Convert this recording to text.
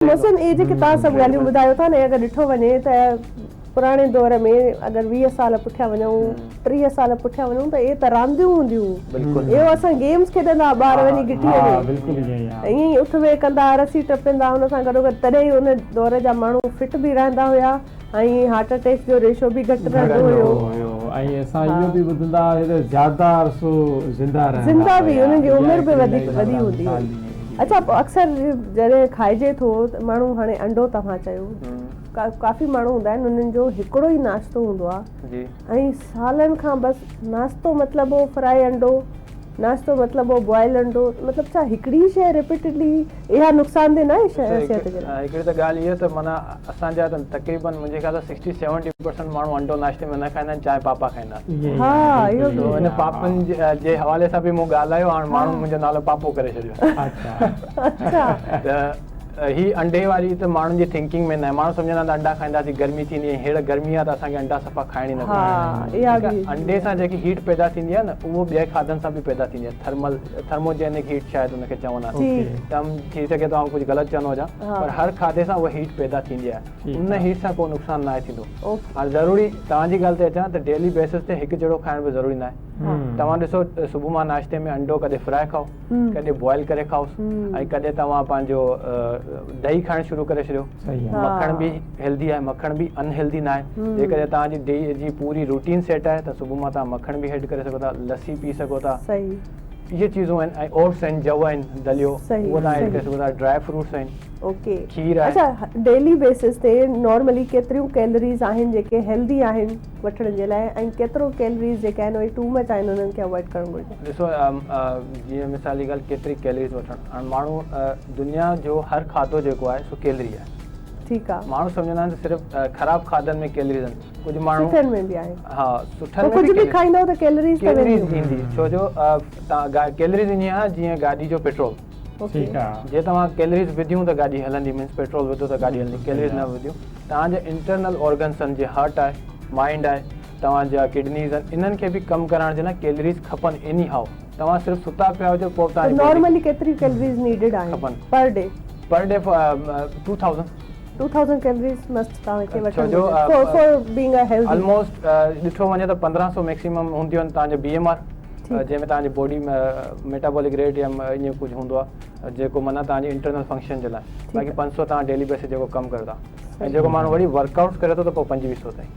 मसलन ये जेके तव्हां सभु ॻाल्हियूं ॿुधायो था न, अगरि ॾिठो वञे त पुराणे दौर में अगरि 20 साल पुठियां वञूं 30 साल पुठियां वञूं त इहे त रांदियूं हूंदियूं, इहो असां गेम्स खेॾंदा ॿार वञी गिटीअ में, ईअं ई उठ वेह कंदा, रसी टपंदा, हुन सां गॾोगॾु तॾहिं ई उन दौर जा माण्हू फिट बि रहंदा हुया ऐं हार्ट अटैक जो रेशो बि घटि रहंदो हुयो ऐं असां इहो बि ॿुधंदा हुआसीं ज़्यादा अरसो ज़िंदा बि, उन्हनि जी उमिरि बि वधीक वधी हूंदी हुई। अच्छा, अक्सर जॾहिं खाइजे थो त माण्हू हाणे अंडो तव्हां चयो, काफ़ी माण्हू हूंदा आहिनि उन्हनि जो हिकिड़ो ई नाश्तो हूंदो आहे ऐं सालनि खां बसि नाश्तो मतिलबु हो फ्राई अंडो, नाश्तो मतिलबु हो बॉयल अंडो, मतिलबु छा हिकिड़ी शइ रिपीटेडली इहा नुक़सानदेह न आहे सिहत जे लाइ? हिकिड़ी त ॻाल्हि इहा त माना असांजा त तक़रीबन मुंहिंजे ख़्याल 60-70% माण्हू अंडो नाश्ते में न खाईंदा आहिनि, चांहि पापा खाईंदा आहिनि। हा, इहो तो इन पापनि जे हवाले सां बि मूं ॻाल्हायो, हाणे माण्हू मुंहिंजो नालो पापो करे छॾियो। त ही अंडे वारी त माण्हुनि जी थिंकिंग में न आहे, माण्हू सम्झंदा त अंडा खाईंदासीं गर्मी थींदी, हीअंर गर्मी आहे त असांखे अंडा सफ़ा खाइण ई न खपे। अंडे सां जेकी हीट पैदा थींदी आहे न, उहो ॿिए खाधनि सां बि पैदा थींदी आहे, थर्मोजेनिक हीट शायदि हुनखे चवंदासीं, त थी सघे तो कुझु ग़लति चवंदो हुजां, पर हर खाधे सां उहा हीट पैदा थींदी आहे, उन हीट सां को नुक़सानु न आहे थींदो। हाणे ज़रूरी तव्हांजी ॻाल्हि ते अचां त डेली बेसिस ते हिकु जहिड़ो खाइण बि ज़रूरी न आहे। तव्हां ॾिसो सुबुह मां नाश्ते में अंडो कॾहिं फ्राए खाओ, कॾहिं बॉयल करे खाओसि, ऐं कॾहिं तव्हां पंहिंजो दही खाइणु शुरू करे छॾियो। मखण बि हेल्दी आहे, मखण बि अनहेल्दी न आहे। जेकॾहिं तव्हांजी डेली जी पूरी रूटीन सेट आहे त सुबुह मां तव्हां मखण बि ऐड करे सघो था, लस्सी पी सघो था, इहे चीज़ूं आहिनि, ऐं ओट्स आहिनि, जव आहिनि, दलियो उहो तव्हां ऐड करे सघो था, ड्राई फ्रूट्स आहिनि, खीर आहे। अच्छा, डेली बेसिस ते नॉर्मली केतिरियूं कैलोरीज़ आहिनि जेके हेल्दी आहिनि वठण जे लाइ, ऐं केतिरो कैलोरीज़ जेके आहिनि उहे टू मच आहिनि उन्हनि खे अवॉइड करणु घुरिजे? ॾिसो, जीअं मिसाली ॻाल्हि केतिरी कैलोरीज़ वठणु, हाणे माण्हू दुनिया जो हर खाधो जेको आहे सो कैलोरी आहे। ठीकु आहे, माण्हू सम्झंदा आहिनि त सिर्फ़ु ख़राबु खाधनि में कैलोरीज़ आहिनि, कुझु माण्हू सुठनि में बि आहे। हा, सुठनि में बि खाईंदो त कैलोरीज़ ईंदी, छो जो कैलोरीज़ ईंदी आहे जीअं गाॾी जो पेट्रोल। जे तव्हां कैलोरीज़ विधियूं त गाॾी हलंदी, मीन्स पेट्रोल विधो त गाॾी हलंदी, कैलोरीज़ न विधियूं तव्हांजे इंटरनल ऑर्गन्स आहिनि, जीअं हार्ट आहे, माइंड आहे, तव्हांजा किडनीज़ आहिनि, इन्हनि खे बि कमु करण जे लाइ कैलोरीज़ खपनि एनी हाउ। तव्हां सिर्फ़ु सुता पिया हुजो पोइ तव्हां नॉर्मली केतिरी कैलोरीज़ नीडेड आहे पर डे? 2000 कैलोरीज़ मस्ट तव्हांखे वठणु for being a healthy. Almost ॾिठो वञे त 1500 मैक्सिमम हूंदियूं आहिनि तव्हांजो BMR, जंहिंमें तव्हांजी बॉडी में मेटाबॉलिक रेट या ईअं कुझु हूंदो आहे जेको माना तव्हांजी इंटरनल फंक्शन जे लाइ। बाक़ी 500 तव्हां डेली बेसिस जेको कमु कंदा, ऐं जेको माण्हू वरी वर्कआउट्स करे थो त पोइ 2500 ताईं।